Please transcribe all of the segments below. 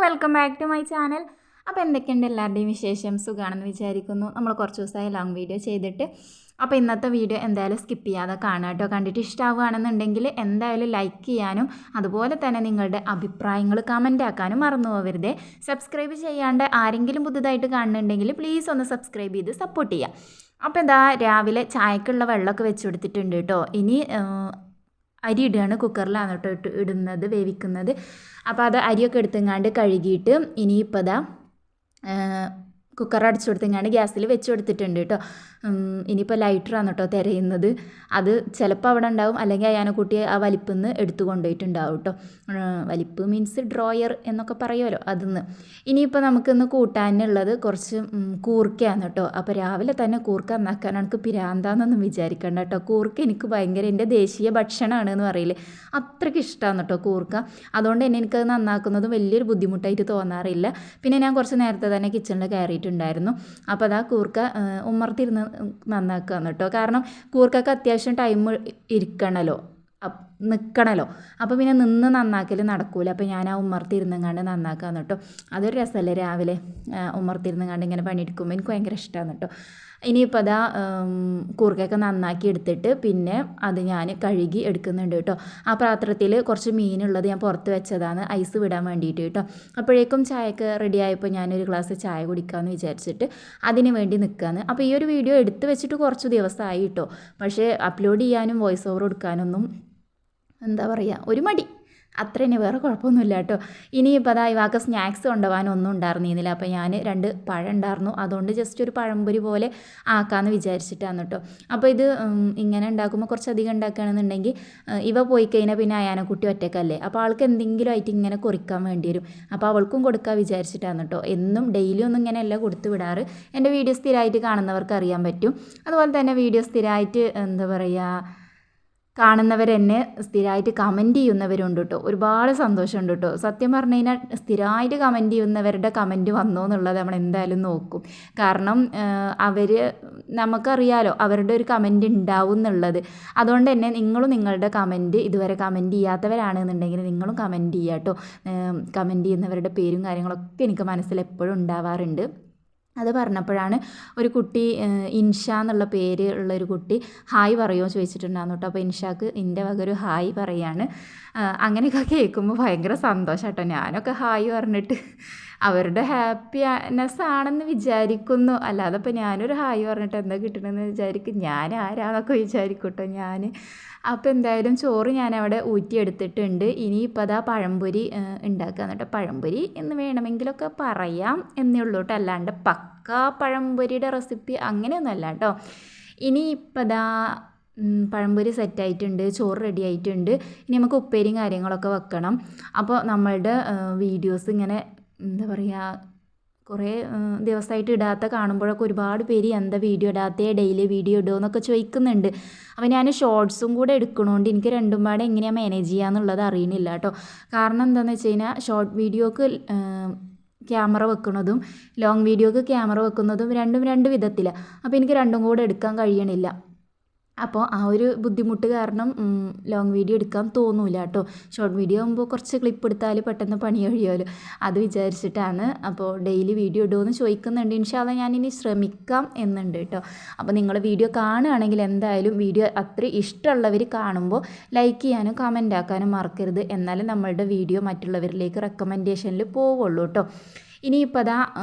Welcome back to my channel. അപ്പോൾ എന്തൊക്കെയുണ്ട് എല്ലാവരുടെയും വിശേഷം? സുഖമാണെന്ന് വിചാരിക്കുന്നു. നമ്മൾ കുറച്ച് ദിവസമായി ലോങ് വീഡിയോ ചെയ്തിട്ട്. അപ്പോൾ ഇന്നത്തെ വീഡിയോ എന്തായാലും സ്കിപ്പ് ചെയ്യാതെ കാണാം കേട്ടോ. കണ്ടിട്ട് ഇഷ്ടമാവുകയാണെന്നുണ്ടെങ്കിൽ എന്തായാലും ലൈക്ക് ചെയ്യാനും അതുപോലെ തന്നെ നിങ്ങളുടെ അഭിപ്രായങ്ങൾ കമൻ്റ് ആക്കാനും മറന്നു പോകരുതേ. സബ്സ്ക്രൈബ് ചെയ്യാണ്ട് ആരെങ്കിലും പുതുതായിട്ട് കാണുന്നുണ്ടെങ്കിൽ പ്ലീസ് ഒന്ന് സബ്സ്ക്രൈബ് ചെയ്ത് സപ്പോർട്ട് ചെയ്യുക. അപ്പോൾ എന്താ രാവിലെ ചായക്കുള്ള വെള്ളമൊക്കെ വെച്ച് കൊടുത്തിട്ടുണ്ട് കേട്ടോ. ഇനി അരി ഇടുകയാണ്. കുക്കറിലാണ് കേട്ടോ ഇടുന്നത്, വേവിക്കുന്നത്. അപ്പോൾ അത് അരിയൊക്കെ എടുത്തെങ്ങാണ്ട് കഴുകിയിട്ട് ഇനിയിപ്പോൾ അതാ കുക്കർ അടച്ചു കൊടുത്തെങ്ങാണ്ട് ഗ്യാസിൽ വെച്ച് കൊടുത്തിട്ടുണ്ട് കേട്ടോ. ഇനിയിപ്പോൾ ലൈറ്ററാണ് കേട്ടോ തിരയുന്നത്. അത് ചിലപ്പോൾ അവിടെ ഉണ്ടാവും, അല്ലെങ്കിൽ അയാനക്കുട്ടി ആ വലിപ്പിൽ നിന്ന് എടുത്തു കൊണ്ടുപോയിട്ടുണ്ടാവും കേട്ടോ. വലിപ്പ് മീൻസ് ഡ്രോയർ എന്നൊക്കെ പറയുമല്ലോ, അതിന്ന്. ഇനിയിപ്പോൾ നമുക്കിന്ന് കൂട്ടാനുള്ളത് കുറച്ച് കൂർക്കയാണ് കേട്ടോ. അപ്പോൾ രാവിലെ തന്നെ കൂർക്ക നന്നാക്കാൻ എനിക്ക് പിരാന്താന്നൊന്നും വിചാരിക്കണ്ട കേട്ടോ. കൂർക്ക എനിക്ക് ഭയങ്കര എൻ്റെ ദേശീയ ഭക്ഷണമാണ് എന്ന് പറയില്ലേ, അത്രയ്ക്ക് ഇഷ്ടമാണ് കേട്ടോ കൂർക്ക. അതുകൊണ്ട് തന്നെ എനിക്കത് നന്നാക്കുന്നത് വലിയൊരു ബുദ്ധിമുട്ടായിട്ട് തോന്നാറില്ല. പിന്നെ ഞാൻ കുറച്ച് നേരത്തെ തന്നെ കിച്ചണിൽ കയറിയിട്ടുണ്ടായിരുന്നു. അപ്പോൾ അതാ കൂർക്ക ഉമ്മർത്തിരുന്ന് നന്നാക്കുകയാണ് കേട്ടോ. കാരണം കൂർക്കൊക്കെ അത്യാവശ്യം ടൈം ഇരിക്കണമല്ലോ, നിൽക്കണമല്ലോ. അപ്പോൾ പിന്നെ നിന്ന് നന്നാക്കൽ നടക്കൂല. അപ്പോൾ ഞാൻ ആ ഉമ്മർത്തിരുന്നങ്ങാണ്ട് നന്നാക്കാന്ന് കേട്ടോ. അതൊരു രസമല്ലേ രാവിലെ ഉമ്മർത്തിരുന്നങ്ങാണ്ട് ഇങ്ങനെ പണിയെടുക്കുമ്പോൾ എനിക്ക് ഭയങ്കര ഇഷ്ടമാണ് കേട്ടോ. ഇനിയിപ്പോൾ അതാ കൂർക്കയൊക്കെ നന്നാക്കി എടുത്തിട്ട് പിന്നെ അത് ഞാൻ കഴുകി എടുക്കുന്നുണ്ട് കേട്ടോ. ആ പാത്രത്തിൽ കുറച്ച് മീനുള്ളത് ഞാൻ പുറത്ത് വെച്ചതാണ് ഐസ് വിടാൻ വേണ്ടിയിട്ട് കേട്ടോ. അപ്പോഴേക്കും ചായയൊക്കെ റെഡി ആയപ്പോൾ ഞാനൊരു ഗ്ലാസ് ചായ കുടിക്കാമെന്ന് വിചാരിച്ചിട്ട് അതിന് വേണ്ടി നിൽക്കുകയാണ്. അപ്പോൾ ഈ ഒരു വീഡിയോ എടുത്ത് വെച്ചിട്ട് കുറച്ച് ദിവസമായി കേട്ടോ. പക്ഷേ അപ്ലോഡ് ചെയ്യാനും വോയിസ് ഓവർ കൊടുക്കാനൊന്നും എന്താ പറയുക, ഒരു മടി അത്ര തന്നെ, വേറെ കുഴപ്പമൊന്നുമില്ല കേട്ടോ. ഇനിയിപ്പോൾ അതാ ഇവാക്ക സ്നാക്സ് കൊണ്ടുപോകാനൊന്നും ഉണ്ടായിരുന്നില്ല. അപ്പോൾ ഞാൻ 2 പഴം ഉണ്ടായിരുന്നു, അതുകൊണ്ട് ജസ്റ്റ് ഒരു പഴംപൊരി പോലെ ആക്കാമെന്ന് വിചാരിച്ചിട്ടാണ് കേട്ടോ. അപ്പോൾ ഇത് ഇങ്ങനെ ഉണ്ടാക്കുമ്പോൾ കുറച്ചധികം ഉണ്ടാക്കുകയാണെന്നുണ്ടെങ്കിൽ ഇവ പോയി കഴിഞ്ഞാൽ പിന്നെ അയാനക്കുട്ടി ഒറ്റക്കല്ലേ, അപ്പോൾ ആൾക്ക് എന്തെങ്കിലും ആയിട്ട് ഇങ്ങനെ കുറിക്കാൻ വേണ്ടി വരും. അപ്പോൾ അവൾക്കും കൊടുക്കാൻ വിചാരിച്ചിട്ടാണ് കേട്ടോ. എന്നും ഡെയിലി ഒന്നും ഇങ്ങനെയല്ല കൊടുത്ത് വിടാറ്. എൻ്റെ വീഡിയോ സ്ഥിരമായിട്ട് കാണുന്നവർക്ക് അറിയാൻ പറ്റും. അതുപോലെ തന്നെ വീഡിയോ സ്ഥിരമായിട്ട് എന്താ പറയുക കാണുന്നവരെന്നെ സ്ഥിരമായിട്ട് കമൻറ്റ് ചെയ്യുന്നവരുണ്ട് കേട്ടോ. ഒരുപാട് സന്തോഷമുണ്ട് കേട്ടോ. സത്യം പറഞ്ഞു കഴിഞ്ഞാൽ സ്ഥിരമായിട്ട് കമൻറ്റ് ചെയ്യുന്നവരുടെ കമൻറ്റ് വന്നോ എന്നുള്ളത് നമ്മൾ എന്തായാലും നോക്കും. കാരണം നമുക്കറിയാലോ അവരുടെ ഒരു കമൻറ്റ് ഉണ്ടാവും എന്നുള്ളത്. അതുകൊണ്ട് തന്നെ നിങ്ങളും നിങ്ങളുടെ കമൻറ്റ് ഇതുവരെ കമൻറ്റ് ചെയ്യാത്തവരാണെന്നുണ്ടെങ്കിൽ നിങ്ങളും കമൻറ്റ് ചെയ്യുക കേട്ടോ. കമൻറ്റ് ചെയ്യുന്നവരുടെ പേരും കാര്യങ്ങളൊക്കെ എനിക്ക് മനസ്സിൽ എപ്പോഴും ഉണ്ടാവാറുണ്ട്. അത് പറഞ്ഞപ്പോഴാണ് ഒരു കുട്ടി ഇൻഷ എന്നുള്ള പേര് ഉള്ളൊരു കുട്ടി ഹായ് പറയുമോ ചോദിച്ചിട്ടുണ്ടായിരുന്നു കേട്ടോ. അപ്പോൾ ഇൻഷാക്ക് എൻ്റെ വക ഒരു ഹായ് പറയാണ്. അങ്ങനെയൊക്കെ കേൾക്കുമ്പോൾ ഭയങ്കര സന്തോഷം കേട്ടോ. ഞാനൊക്കെ ഹായ് പറഞ്ഞിട്ട് അവരുടെ ഹാപ്പിനെസ് ആണെന്ന് വിചാരിക്കുന്നു. അല്ലാതെ ഇപ്പോൾ ഞാനൊരു ഹായ് പറഞ്ഞിട്ട് എന്താ കിട്ടണമെന്ന് വിചാരിക്കും, ഞാൻ ആരാന്നൊക്കെ വിചാരിക്കും കേട്ടോ ഞാൻ. അപ്പോൾ എന്തായാലും ചോറ് ഞാനവിടെ ഊറ്റിയെടുത്തിട്ടുണ്ട്. ഇനിയിപ്പോൾ അതാ പഴംപൊരി ഉണ്ടാക്കുകയെന്ന് കേട്ടോ. പഴംപൊരി എന്ന് വേണമെങ്കിലൊക്കെ പറയാം എന്നേ ഉള്ളൂ കേട്ടോ, അല്ലാണ്ട് പക്കാ പഴംപൊരിയുടെ റെസിപ്പി അങ്ങനെയൊന്നുമല്ല കേട്ടോ. ഇനിയിപ്പോൾ അതാ പഴംപൊരി സെറ്റായിട്ടുണ്ട്, ചോറ് റെഡി ആയിട്ടുണ്ട്. ഇനി നമുക്ക് ഉപ്പേരിയും കാര്യങ്ങളൊക്കെ വെക്കണം. അപ്പോൾ നമ്മളുടെ വീഡിയോസ് ഇങ്ങനെ എന്താ പറയുക കുറേ ദിവസമായിട്ട് ഇടാത്ത കാണുമ്പോഴൊക്കെ ഒരുപാട് പേര് എന്താ വീഡിയോ ഇടാത്തേ, ഡെയിലി വീഡിയോ ഇടുമോ എന്നൊക്കെ ചോദിക്കുന്നുണ്ട്. അപ്പോൾ ഞാൻ ഷോർട്സും കൂടെ എടുക്കണോണ്ട് എനിക്ക് രണ്ടും പാടെ എങ്ങനെയാണ് മാനേജ് ചെയ്യുക എന്നുള്ളത് അറിയണില്ല കേട്ടോ. കാരണം എന്താണെന്ന് വെച്ച് കഴിഞ്ഞാൽ ഷോർട്ട് വീഡിയോക്ക് ക്യാമറ വെക്കുന്നതും ലോങ് വീഡിയോക്ക് ക്യാമറ വെക്കുന്നതും രണ്ടും 2 വിധത്തിലാണ്. അപ്പോൾ എനിക്ക് രണ്ടും കൂടെ എടുക്കാൻ കഴിയണില്ല. അപ്പോൾ ആ ഒരു ബുദ്ധിമുട്ട് കാരണം ലോങ് വീഡിയോ എടുക്കാൻ തോന്നില്ല കേട്ടോ. ഷോർട്ട് വീഡിയോ ആകുമ്പോൾ കുറച്ച് ക്ലിപ്പ് എടുത്താൽ പെട്ടെന്ന് പണി കഴിയുമല്ലോ, അത് വിചാരിച്ചിട്ടാണ്. അപ്പോൾ ഡെയിലി വീഡിയോ ഇടുമെന്ന് ചോദിക്കുന്നുണ്ട്. ഇൻഷാ അല്ലാഹ് ഞാനിനി ശ്രമിക്കാം എന്നുണ്ട് കേട്ടോ. അപ്പോൾ നിങ്ങൾ വീഡിയോ കാണുകയാണെങ്കിൽ എന്തായാലും വീഡിയോ അത്ര ഇഷ്ടമുള്ളവർ കാണുമ്പോൾ ലൈക്ക് ചെയ്യാനും കമൻ്റ് ആക്കാനും മറക്കരുത്. എന്നാലും നമ്മളുടെ വീഡിയോ മറ്റുള്ളവരിലേക്ക് റെക്കമെൻഡേഷനിൽ പോവുള്ളൂ കേട്ടോ. ഇനിയിപ്പോൾ അതാ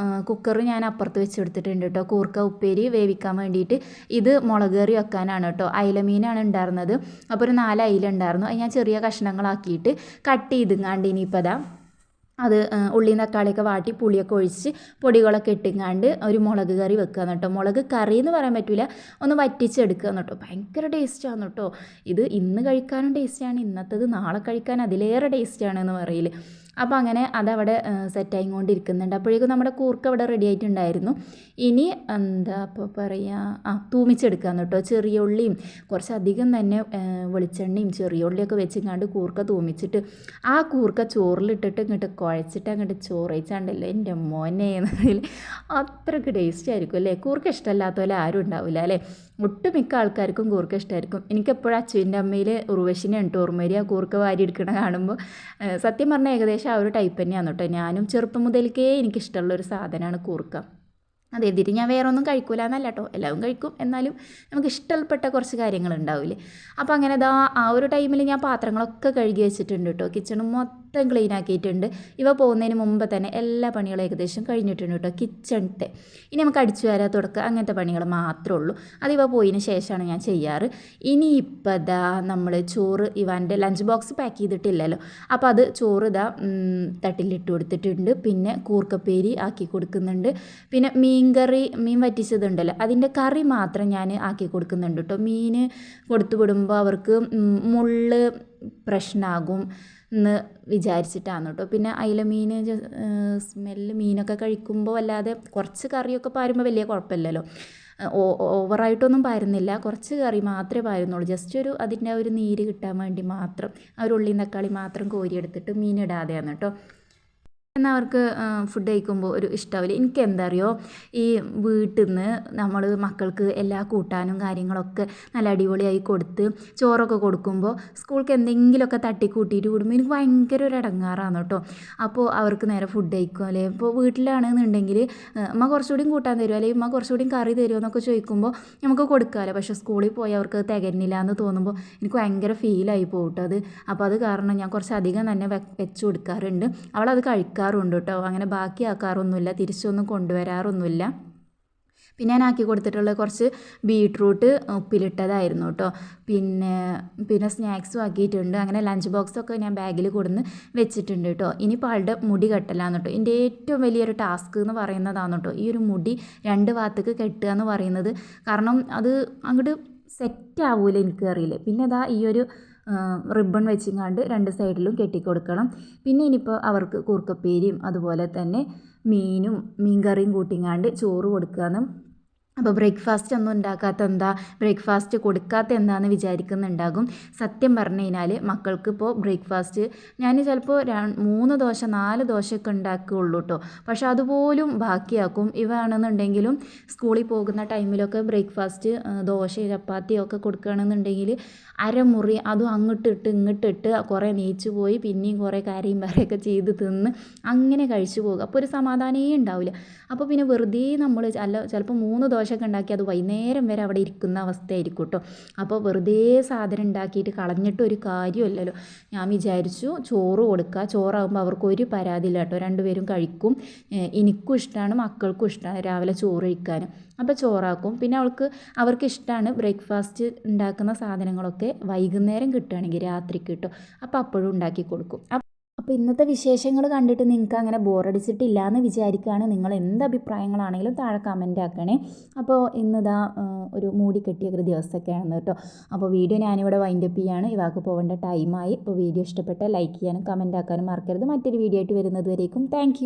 കുക്കർ ഞാൻ അപ്പുറത്ത് വെച്ച് കൊടുത്തിട്ടുണ്ട് കേട്ടോ. കൂർക്ക ഉപ്പേരി വേവിക്കാൻ വേണ്ടിയിട്ട്. ഇത് മുളക് കറി വെക്കാനാണ് കേട്ടോ. അയിലമീനാണ് ഉണ്ടായിരുന്നത്. അപ്പോൾ ഒരു 4 അയില ഉണ്ടായിരുന്നു. അത് ഞാൻ ചെറിയ കഷ്ണങ്ങളാക്കിയിട്ട് കട്ട് ചെയ്തുങ്ങാണ്ട് ഇനിയിപ്പോൾ അതാ അത് ഉള്ളിയും തക്കാളിയൊക്കെ വാട്ടി പുളിയൊക്കെ ഒഴിച്ച് പൊടികളൊക്കെ ഇട്ടിങ്ങാണ്ട് ഒരു മുളക് കറി വെക്കുകയെന്ന് കേട്ടോ. മുളക് കറി എന്ന് പറയാൻ പറ്റില്ല, ഒന്ന് വറ്റിച്ചെടുക്കുകയെന്ന് കേട്ടോ. ഭയങ്കര ടേസ്റ്റാണ് കേട്ടോ. ഇത് ഇന്ന് കഴിക്കാനും ടേസ്റ്റാണ്, ഇന്നത്തേത് നാളെ കഴിക്കാൻ അതിലേറെ ടേസ്റ്റാണെന്ന് പറയില്ലേ. അപ്പോൾ അങ്ങനെ അതവിടെ സെറ്റായി കൊണ്ടിരിക്കുന്നുണ്ട്. അപ്പോഴേക്കും നമ്മുടെ കൂർക്ക അവിടെ റെഡി ആയിട്ടുണ്ടായിരുന്നു. ഇനി എന്താ അപ്പോൾ പറയുക, തൂമിച്ചെടുക്കാമെന്ന് കേട്ടോ. ചെറിയ ഉള്ളിയും കുറച്ചധികം തന്നെ വെളിച്ചെണ്ണയും ചെറിയ ഉള്ളിയൊക്കെ വെച്ചിങ്ങാണ്ട് കൂർക്ക തൂമിച്ചിട്ട് ആ കൂർക്ക ചോറിലിട്ടിട്ട് ഇങ്ങോട്ട് കുഴച്ചിട്ട് അങ്ങോട്ട് ചോറ് കഴിച്ചാണ്ടല്ലോ എൻ്റെ മോനെ എന്നതിൽ അത്രയ്ക്ക് ടേസ്റ്റ് ആയിരിക്കും അല്ലേ. കൂർക്ക ഇഷ്ടമല്ലാത്ത പോലെ ആരും ഉണ്ടാവില്ല അല്ലേ. ഒട്ടുമിക്ക ആൾക്കാർക്കും കൂർക്ക ഇഷ്ടമായിരിക്കും. എനിക്കെപ്പോഴും അച്ചുവിൻ്റെ അമ്മയിൽ ഉർവശിനെയാണ് കേട്ടോ ഓർമ്മ വരിക കൂർക്ക വാരി എടുക്കണ കാണുമ്പോൾ. സത്യം പറഞ്ഞാൽ ഏകദേശം ആ ഒരു ടൈപ്പ് തന്നെയാണ് കേട്ടോ. ഞാനും ചെറുപ്പം മുതൽക്കേ എനിക്കിഷ്ടമുള്ളൊരു സാധനമാണ് കൂർക്ക. അത് എഴുതിയിട്ട് ഞാൻ വേറെ ഒന്നും കഴിക്കൂല എന്നല്ല കേട്ടോ, എല്ലാവരും കഴിക്കും, എന്നാലും നമുക്ക് ഇഷ്ടപ്പെട്ട കുറച്ച് കാര്യങ്ങളുണ്ടാവില്ലേ. അപ്പോൾ അങ്ങനെ ആ ഒരു ടൈമിൽ ഞാൻ പാത്രങ്ങളൊക്കെ കഴുകി വെച്ചിട്ടുണ്ട് കേട്ടോ. കിച്ചണും മൊത്തം ക്ലീൻ ആക്കിയിട്ടുണ്ട്. ഇവ പോകുന്നതിന് മുമ്പ് തന്നെ എല്ലാ പണികളും ഏകദേശം കഴിഞ്ഞിട്ടുണ്ട് കേട്ടോ കിച്ചണത്തെ. ഇനി നമുക്ക് അടിച്ചു വാരുക, തുടക്കുക, അങ്ങനത്തെ പണികൾ മാത്രമേ ഉള്ളൂ. അത് ഇവ പോയതിന് ശേഷമാണ് ഞാൻ ചെയ്യാറ്. ഇനി ഇപ്പം നമ്മൾ ചോറ് ഇവാൻ്റെ ലഞ്ച് ബോക്സ് പാക്ക് ചെയ്തിട്ടില്ലല്ലോ, അപ്പോൾ അത് ചോറ് തട്ടിലിട്ട് കൊടുത്തിട്ടുണ്ട്. പിന്നെ കൂർക്കപ്പേരി ആക്കി കൊടുക്കുന്നുണ്ട്. പിന്നെ മീൻ വറ്റിച്ചതുണ്ടല്ലോ, അതിൻ്റെ കറി മാത്രം ഞാൻ ആക്കി കൊടുക്കുന്നുണ്ട് കേട്ടോ. മീൻ കൊടുത്തു വിടുമ്പോൾ അവർക്ക് മുള്ള് പ്രശ്നമാകും എന്ന് വിചാരിച്ചിട്ടാണ് കേട്ടോ. പിന്നെ അയില മീൻ സ്മെല്ല് മീനൊക്കെ കഴിക്കുമ്പോൾ അല്ലാതെ കുറച്ച് കറിയൊക്കെ പാരുമ്പോൾ വലിയ കുഴപ്പമില്ലല്ലോ. ഓവറായിട്ടൊന്നും പാരുന്നില്ല, കുറച്ച് കറി മാത്രമേ പാരുന്നുള്ളൂ. ജസ്റ്റ് അതിൻ്റെ ഒരു നീര് കിട്ടാൻ വേണ്ടി മാത്രം ആ ഒരു ഉള്ളിയും തക്കാളി മാത്രം കോരിയെടുത്തിട്ട് മീനിടാതെയാണ് കേട്ടോ. എന്നാൽ അവർക്ക് ഫുഡ് കഴിക്കുമ്പോൾ ഒരു ഇഷ്ടമാവില്ല. എനിക്ക് എന്താ അറിയോ, ഈ വീട്ടിൽ നിന്ന് നമ്മൾ മക്കൾക്ക് എല്ലാ കൂട്ടാനും കാര്യങ്ങളൊക്കെ നല്ല അടിപൊളിയായി കൊടുത്ത് ചോറൊക്കെ കൊടുക്കുമ്പോൾ സ്കൂൾക്ക് എന്തെങ്കിലുമൊക്കെ തട്ടിക്കൂട്ടിയിട്ട് വിടുമ്പോൾ എനിക്ക് ഭയങ്കര ഒരു ഇടങ്ങാറാണ് കേട്ടോ. അപ്പോൾ അവർക്ക് നേരെ ഫുഡ് കഴിക്കും അല്ലേ. ഇപ്പോൾ വീട്ടിലാണെന്നുണ്ടെങ്കിൽ അമ്മ കുറച്ചുകൂടി കൂട്ടാൻ തരുമോ, അല്ലെങ്കിൽ അമ്മ കുറച്ചുകൂടി കറി തരുമോ എന്നൊക്കെ ചോദിക്കുമ്പോൾ നമുക്ക് കൊടുക്കാമല്ലോ. പക്ഷേ സ്കൂളിൽ പോയി അവർക്ക് തികഞ്ഞില്ല എന്ന് തോന്നുമ്പോൾ എനിക്ക് ഭയങ്കര ഫീലായി പോകും കേട്ടോ അത്. അപ്പോൾ അത് കാരണം ഞാൻ കുറച്ചധികം തന്നെ വെച്ച് കൊടുക്കാറുണ്ട്. അവളത് കഴിക്കാറുണ്ട് കേട്ടോ. അങ്ങനെ ബാക്കിയാക്കാറൊന്നുമില്ല, തിരിച്ചൊന്നും കൊണ്ടുവരാറൊന്നുമില്ല. പിന്നെ ഞാൻ ആക്കി കൊടുത്തിട്ടുള്ള കുറച്ച് ബീട്രൂട്ട് ഉപ്പിലിട്ടതായിരുന്നു കേട്ടോ. പിന്നെ സ്നാക്സും ആക്കിയിട്ടുണ്ട്. അങ്ങനെ ലഞ്ച് ബോക്സൊക്കെ ഞാൻ ബാഗിൽ കൊടുന്ന് വെച്ചിട്ടുണ്ട് കേട്ടോ. ഇനിയിപ്പോൾ ആളുടെ മുടി കെട്ടലാന്ന് കേട്ടോ എൻ്റെ ഏറ്റവും വലിയൊരു ടാസ്ക് എന്ന് പറയുന്നതാണ് കേട്ടോ. ഈ ഒരു മുടി 2 ഭാഗത്തേക്ക് കെട്ടുക എന്ന് പറയുന്നത്. കാരണം അത് അങ്ങോട്ട് സെറ്റാവൂല, എനിക്കറിയില്ല. പിന്നെ ഈ ഒരു റിബൺ വെച്ചിങ്ങാണ്ട് 2 സൈഡിലും കെട്ടിക്കൊടുക്കണം. പിന്നെ ഇനിയിപ്പോൾ അവർക്ക് കൂർക്കപ്പേരിയും അതുപോലെ തന്നെ മീൻ കറിയും കൂട്ടിങ്ങാണ്ട് ചോറ് കൊടുക്കുകയെന്നും. അപ്പോൾ ബ്രേക്ക്ഫാസ്റ്റ് ഒന്നും ഉണ്ടാക്കാത്ത എന്താ, ബ്രേക്ക്ഫാസ്റ്റ് കൊടുക്കാത്ത എന്താണെന്ന് വിചാരിക്കുന്നുണ്ടാകും. സത്യം പറഞ്ഞു കഴിഞ്ഞാൽ മക്കൾക്ക് ഇപ്പോൾ ബ്രേക്ക്ഫാസ്റ്റ് ഞാൻ ചിലപ്പോൾ 3 ദോശ 4 ദോശയൊക്കെ ഉണ്ടാക്കുകയുള്ളൂ കേട്ടോ. പക്ഷെ അതുപോലും ബാക്കിയാക്കും. ഇവയാണെന്നുണ്ടെങ്കിലും സ്കൂളിൽ പോകുന്ന ടൈമിലൊക്കെ ബ്രേക്ക്ഫാസ്റ്റ് ദോശയും ചപ്പാത്തിയും ഒക്കെ കൊടുക്കുകയാണെന്നുണ്ടെങ്കിൽ അരമുറി അതും അങ്ങോട്ടിട്ട് ഇങ്ങോട്ടിട്ട് കുറേ നീച്ചു പോയി പിന്നെയും കുറേ കരയും വരെയൊക്കെ ചെയ്ത് തിന്ന് അങ്ങനെ കഴിച്ചു പോകുക. അപ്പോൾ ഒരു സമാധാനമേ ഉണ്ടാവില്ല. അപ്പോൾ പിന്നെ വെറുതെ നമ്മൾ ചിലപ്പോൾ 3 ദോശയൊക്കെ ഉണ്ടാക്കി അത് വൈകുന്നേരം വരെ അവിടെ ഇരിക്കുന്ന അവസ്ഥയായിരിക്കും കേട്ടോ. അപ്പോൾ വെറുതെ സാധനം ഉണ്ടാക്കിയിട്ട് കളഞ്ഞിട്ട് ഒരു കാര്യമല്ലല്ലോ. ഞാൻ വിചാരിച്ചു ചോറ് കൊടുക്കുക, ചോറാകുമ്പോൾ അവർക്ക് ഒരു പരാതിയില്ല കേട്ടോ, 2 പേരും കഴിക്കും. എനിക്കും ഇഷ്ടമാണ്, മക്കൾക്കും ഇഷ്ടമാണ് രാവിലെ ചോറ് കഴിക്കാനും. അപ്പോൾ ചോറാക്കും. പിന്നെ അവർക്ക് ഇഷ്ടമാണ് ബ്രേക്ക്ഫാസ്റ്റ് ഉണ്ടാക്കുന്ന സാധനങ്ങളൊക്കെ വൈകുന്നേരം കിട്ടുകയാണെങ്കിൽ രാത്രിക്ക് കിട്ടും. അപ്പോൾ അപ്പോഴും ഉണ്ടാക്കി കൊടുക്കും. അപ്പോൾ ഇന്നത്തെ വിശേഷങ്ങൾ കണ്ടിട്ട് നിങ്ങൾക്ക് അങ്ങനെ ബോറടിച്ചിട്ടില്ല എന്ന് വിചാരിക്കുകയാണ്. നിങ്ങൾ എന്ത് അഭിപ്രായങ്ങളാണെങ്കിലും താഴെ കമൻ്റ് ആക്കണേ. അപ്പോൾ ഇന്നിതാ ഒരു മൂടി കെട്ടിയ ഒരു ദിവസമൊക്കെയാണ് കേട്ടോ. അപ്പോൾ വീഡിയോ ഞാനിവിടെ വൈൻഡപ്പ് ചെയ്യാണ്, ഇവാൾക്ക് പോകേണ്ട ടൈമായി. അപ്പോൾ വീഡിയോ ഇഷ്ടപ്പെട്ടാൽ ലൈക്ക് ചെയ്യാനും കമൻ്റ് ആക്കാനും മറക്കരുത്. മറ്റൊരു വീഡിയോ ആയിട്ട് വരുന്നത് വരേക്കും താങ്ക്